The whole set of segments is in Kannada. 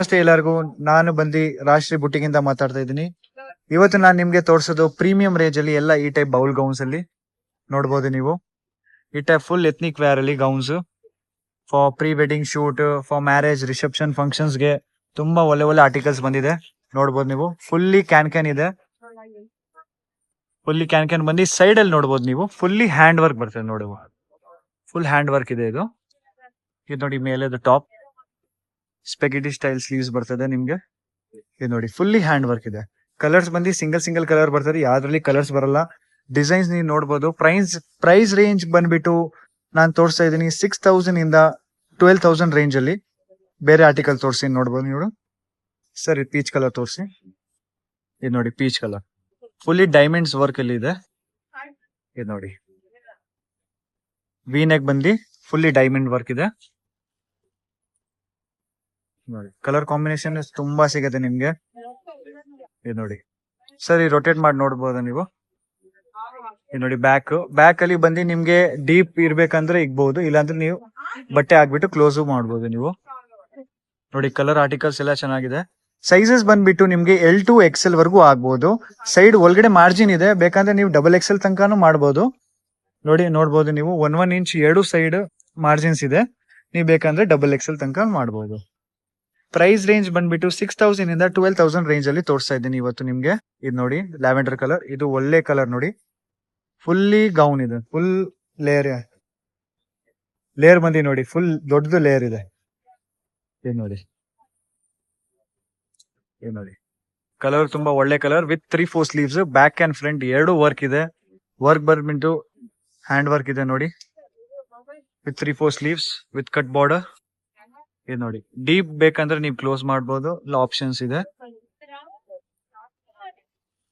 ನಮಸ್ತೆ ಎಲ್ಲರಿಗೂ. ನಾನು ಬಂದು ರಾಷ್ಟ್ರೀಯ ಬುಟ್ಟಿಗಿಂದ ಮಾತಾಡ್ತಾ ಇದ್ದೀನಿ. ಇವತ್ತು ನಾನು ನಿಮ್ಗೆ ತೋರಿಸೋದು ಪ್ರೀಮಿಯಂ ರೇಂಜ್ ಅಲ್ಲಿ ಎಲ್ಲ ಈ ಟೈಪ್ ಬೌಲ್ ಗೌನ್ಸ್ ಅಲ್ಲಿ ನೋಡಬಹುದು ನೀವು. ಈ ಟೈಪ್ ಫುಲ್ ಎಥ್ನಿಕ್ ವೇರ್ ಅಲ್ಲಿ gowns for pre wedding shoot, for marriage, reception, functions ಗೆ ತುಂಬಾ ಒಳ್ಳೆ ಒಳ್ಳೆ ಆರ್ಟಿಕಲ್ಸ್ ಬಂದಿದೆ. ನೋಡಬಹುದು ನೀವು. ಫುಲ್ಲಿ ಕ್ಯಾನ್ ಇದೆ. ಫುಲ್ಲಿ ಕ್ಯಾನ್ ಬಂದು ಸೈಡ್ ಅಲ್ಲಿ ನೋಡಬಹುದು ನೀವು. ಫುಲ್ಲಿ ಹ್ಯಾಂಡ್ ವರ್ಕ್ ಬರ್ತದೆ ನೋಡಿ. ಫುಲ್ ಹ್ಯಾಂಡ್ ವರ್ಕ್ ಇದೆ ಇದು. ಇದು ನೋಡಿ ಮೇಲೆ ಟಾಪ್ ಸ್ಪೆಗೆಟಿ ಸ್ಟೈಲ್ ಸ್ಲೀವ್ಸ್ ಬರ್ತದೆ ನಿಮ್ಗೆ. ಇದು ನೋಡಿ ಫುಲ್ಲಿ ಹ್ಯಾಂಡ್ ವರ್ಕ್ ಇದೆ. ಕಲರ್ಸ್ ಬಂದು ಸಿಂಗಲ್ ಕಲರ್ ಬರ್ತದೆ, ಯಾವ್ದ್ರಲ್ಲಿ ಕಲರ್ಸ್ ಬರಲ್ಲ. ಡಿಸೈನ್ಸ್ ನೀವು ನೋಡಬಹುದು. ಪ್ರೈಸ್ ರೇಂಜ್ ಬಂದ್ಬಿಟ್ಟು ನಾನು ತೋರಿಸ್ತಾ ಇದ್ದೀನಿ 6000 ಇಂದ 12000 ರೇಂಜ್ ಅಲ್ಲಿ. ಬೇರೆ ಆರ್ಟಿಕಲ್ ತೋರಿಸಿ ನೋಡಬಹುದು ನೀವು. ಸರ್ ಇದು ಪೀಚ್ ಕಲರ್ ತೋರಿಸಿ. ಇದು ನೋಡಿ peach colour fully diamonds work ಅಲ್ಲಿ ಇದೆ. ಇದು ನೋಡಿ ವಿ ನೆಕ್ ಬಂದು ಫುಲ್ಲಿ ಡೈಮಂಡ್ ವರ್ಕ್ ಇದೆ ನೋಡಿ. ಕಲರ್ ಕಾಂಬಿನೇಷನ್ ತುಂಬಾ ಸಿಗುತ್ತೆ ನಿಮ್ಗೆ. ಇದು ನೋಡಿ ಸರಿ ರೊಟೇಟ್ ಮಾಡಿ ನೋಡ್ಬೋದು ನೀವು. ಇದು ನೋಡಿ ಬ್ಯಾಕ್ ಅಲ್ಲಿ ಬಂದು ನಿಮ್ಗೆ ಡೀಪ್ ಇರ್ಬೇಕಂದ್ರೆ ಇಗ್ಬಹುದು, ಇಲ್ಲಾಂದ್ರೆ ನೀವು ಬಟ್ಟೆ ಹಾಕ್ಬಿಟ್ಟು ಕ್ಲೋಸ್ ಮಾಡ್ಬೋದು ನೀವು. ನೋಡಿ ಕಲರ್ ಆರ್ಟಿಕಲ್ಸ್ ಎಲ್ಲ ಚೆನ್ನಾಗಿದೆ. ಸೈಜಸ್ ಬಂದ್ಬಿಟ್ಟು ನಿಮ್ಗೆ L2 XL ವರ್ಗೂ ಆಗ್ಬಹುದು. ಸೈಡ್ ಒಳಗಡೆ ಮಾರ್ಜಿನ್ ಇದೆ, ಬೇಕಂದ್ರೆ ನೀವು XXL ತನಕನೂ ಮಾಡ್ಬೋದು. ನೋಡ್ಬೋದು ನೀವು 1 ಇಂಚ್ 2 ಸೈಡ್ ಮಾರ್ಜಿನ್ಸ್ ಇದೆ. ನೀವು ಬೇಕಂದ್ರೆ XXL ತನಕ ಮಾಡ್ಬೋದು. ಪ್ರೈಸ್ ರೇಂಜ್ ಬಂದ್ಬಿಟ್ಟು 6000 ಇಂದ 12000 ರೇಂಜ್ ಅಲ್ಲಿ ತೋರಿಸ್ತಾ ಇದ್ದೀನಿ ಇವತ್ತು ನಿಮ್ಗೆ. ಇದು ನೋಡಿ ಲ್ಯಾವೆಂಡರ್ ಕಲರ್, ಇದು ಒಳ್ಳೆ ಕಲರ್ ನೋಡಿ. ಫುಲ್ಲಿ ಗೌನ್ ಇದೆ, ಫುಲ್ ಲೇಯರ್ ಬಂದಿ ನೋಡಿ, ಫುಲ್ ದೊಡ್ಡದು ಲೇಯರ್ ಇದೆ. ಇದು ನೋಡಿ ಕಲರ್ ತುಂಬಾ ಒಳ್ಳೆ colour with 3-4 sleeves. Back and front ಎರಡು ವರ್ಕ್ ಇದೆ. ವರ್ಕ್ ಬಂದ್ಬಿಟ್ಟು ಹ್ಯಾಂಡ್ ವರ್ಕ್ ಇದೆ ನೋಡಿ, with 3-4 sleeves with cut border. ಇದು ನೋಡಿ ಡೀಪ್ ಬೇಕಂದ್ರೆ ನೀವು ಕ್ಲೋಸ್ ಮಾಡ್ಬೋದು, ಇಲ್ಲ ಆಪ್ಷನ್ಸ್ ಇದೆ.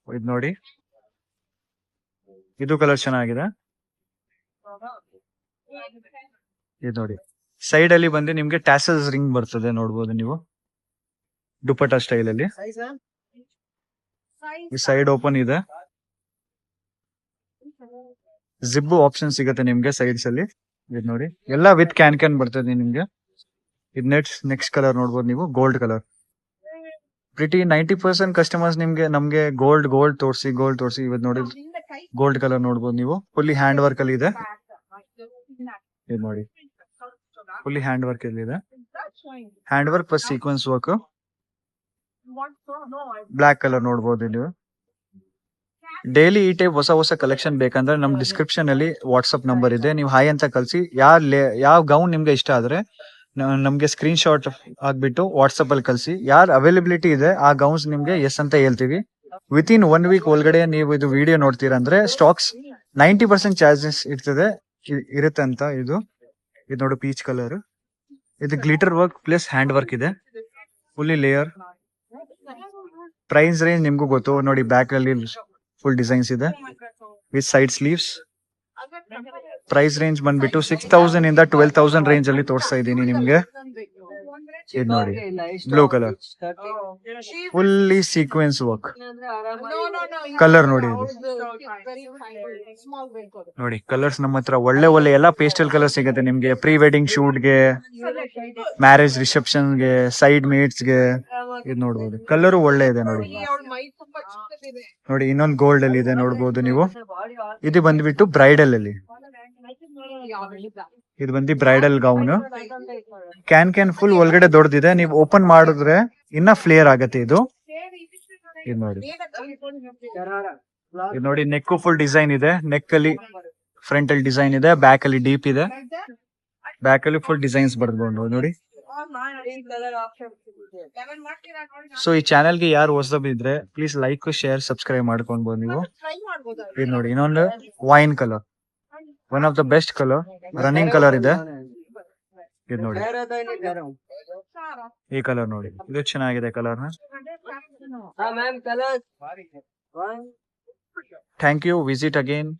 ಇದು ನೋಡಿ ಇದು ಕಲರ್ ಚೆನ್ನಾಗಿದೆ. ಇದು ನೋಡಿ ಸೈಡ್ ಅಲ್ಲಿ ಬಂದು ನಿಮ್ಗೆ ಟ್ಯಾಸಲ್ಸ್ ರಿಂಗ್ ಬರ್ತದೆ, ನೋಡ್ಬೋದು ನೀವು. ದುಪಟ್ಟ ಸ್ಟೈಲ್ ಅಲ್ಲಿ ಈ ಸೈಡ್ ಓಪನ್ ಇದೆ. ಜಿಬ್ ಆಪ್ಷನ್ ಸಿಗುತ್ತೆ ನಿಮ್ಗೆ ಸೈಡ್ಸ್ ಅಲ್ಲಿ. ಇದು ನೋಡಿ ಎಲ್ಲ ವಿತ್ ಕ್ಯಾನ್ ಬರ್ತದೆ ನಿಮ್ಗೆ. ಇದು ನೆಕ್ಸ್ಟ್ ಕಲರ್ ನೋಡ್ಬೋದು ನೀವು, ಗೋಲ್ಡ್ ಕಲರ್. ಪ್ರಿಟಿ 90% ಕಸ್ಟಮರ್ಸ್ ನಮ್ಗೆ ಗೋಲ್ಡ್ ತೋರಿಸಿ ಇವತ್ತು ನೋಡಿ ಗೋಲ್ಡ್ ಕಲರ್ ನೋಡ್ಬೋದು ನೀವು. ಫುಲ್ಲಿ ಹ್ಯಾಂಡ್ ವರ್ಕ್ ಅಲ್ಲಿ ಇದೆ. ಇದು ನೋಡಿ ಫುಲ್ಲಿ ಹ್ಯಾಂಡ್ ವರ್ಕ್ ಅಲ್ಲಿ ಇದೆ. Hand work plus sequence work. Black colour ನೋಡ್ಬೋದು ನೀವು. ಡೈಲಿ ಈ ಟೈಪ್ ಹೊಸ ಕಲೆಕ್ಷನ್ ಬೇಕಂದ್ರೆ ನಮ್ ಡಿಸ್ಕ್ರಿಪ್ಷನ್ ಅಲ್ಲಿ ವಾಟ್ಸ್ಆಪ್ ನಂಬರ್ ಇದೆ, ನೀವು ಹಾಯ್ ಅಂತ ಕಳ್ಸಿ. ಯಾವ ಗೌನ್ ನಿಮ್ಗೆ ಇಷ್ಟ ಆದ್ರೆ ನಮ್ಗೆ ಸ್ಕ್ರೀನ್ ಶಾಟ್ ಆಗ್ಬಿಟ್ಟು ವಾಟ್ಸ್ಆಪ್ ಅಲ್ಲಿ ಕಳ್ಸಿ. ಯಾರು ಅವೈಲಬಿಲಿಟಿ ಇದೆ ಆ ಗೌನ್ಸ್ ನಿಮ್ಗೆ ಎಸ್ ಅಂತ ಹೇಳ್ತೀವಿ. ವಿತಿನ್ 1 ವೀಕ್ ಒಳಗಡೆ ನೀವು ಇದು ವಿಡಿಯೋ ನೋಡ್ತೀರಾ ಅಂದ್ರೆ ಸ್ಟಾಕ್ಸ್ 90% ಚಾರ್ಜಸ್ ಇರುತ್ತೆ ಅಂತ. ಇದು ನೋಡಿ ಪೀಚ್ ಕಲರ್, ಇದು glitter work plus hand work ಇದೆ, ಫುಲ್ಲಿ ಲೇಯರ್. ಪ್ರೈಸ್ ರೇಂಜ್ ನಿಮ್ಗೂ ಗೊತ್ತು ನೋಡಿ, ಬ್ಯಾಕ್ ಅಲ್ಲಿ ಫುಲ್ ಡಿಸೈನ್ಸ್ ಇದೆ with side sleeves. Price range ಬಂದ್ಬಿಟ್ಟು 6000 ಇಂದ 12000 ರೇಂಜ್ ಅಲ್ಲಿ ತೋರಿಸ್ತಾ ಇದ್ದೀನಿ ನಿಮ್ಗೆ. ಇದು ನೋಡಿ blue colour fully sequence work. Colour ನೋಡಿ ಕಲರ್ಸ್ ನಮ್ಮ ಹತ್ರ ಒಳ್ಳೆ ಎಲ್ಲ ಪೇಸ್ಟಲ್ ಕಲರ್ ಸಿಗುತ್ತೆ ನಿಮ್ಗೆ. ಪ್ರೀ ವೆಡ್ಡಿಂಗ್ ಶೂಟ್ಗೆ, ಮ್ಯಾರೇಜ್ ರಿಸೆಪ್ಷನ್ಗೆ, ಸೈಡ್ ಮೇಟ್ಸ್ಗೆ. ಇದು ನೋಡ್ಬೋದು ಕಲರ್ ಒಳ್ಳೆ ಇದೆ ನೋಡಿ. ಇನ್ನೊಂದು ಗೋಲ್ಡ್ ಅಲ್ಲಿ ಇದೆ ನೋಡ್ಬೋದು ನೀವು. ಇದು ಬಂದ್ಬಿಟ್ಟು ಬ್ರೈಡಲ್ ಅಲ್ಲಿ. ಇದು ಬಂದು ಬ್ರೈಡಲ್ ಗೌನ್. ಕ್ಯಾನ್ ಫುಲ್ ಒಳಗಡೆ ದೊಡ್ಡದಿದೆ, ನೀವು ಓಪನ್ ಮಾಡಿದ್ರೆ ಇನ್ನ ಫ್ಲೇರ್ ಆಗತ್ತೆ ಇದು. ಇದು ನೋಡಿ ನೆಕ್ ಫುಲ್ ಡಿಸೈನ್ ಇದೆ. ನೆಕ್ ಅಲ್ಲಿ ಫ್ರಂಟ್ ಅಲ್ಲಿ ಡಿಸೈನ್ ಇದೆ, ಬ್ಯಾಕ್ ಅಲ್ಲಿ ಡೀಪ್ ಇದೆ. ಬ್ಯಾಕ್ ಅಲ್ಲಿ ಫುಲ್ ಡಿಸೈನ್ಸ್ ಬರ್ಬೋದು ನೋಡಿ. ಸೊ ಈ ಚಾನೆಲ್ಗೆ ಯಾರು ಹೊಸಬಿದ್ರೆ ಪ್ಲೀಸ್ ಲೈಕ್, ಶೇರ್, ಸಬ್ಸ್ಕ್ರೈಬ್ ಮಾಡ್ಕೊಳ್ಬಹುದು ನೀವು. ಇದು ನೋಡಿ ಇನ್ನೊಂದು wine colour, one of the best colour, running colour ಇದೆ. ಇದು ನೋಡಿ ಈ ಕಲರ್ ನೋಡಿ, ಇದು ಚೆನ್ನಾಗಿದೆ colour. Thank you. Visit again.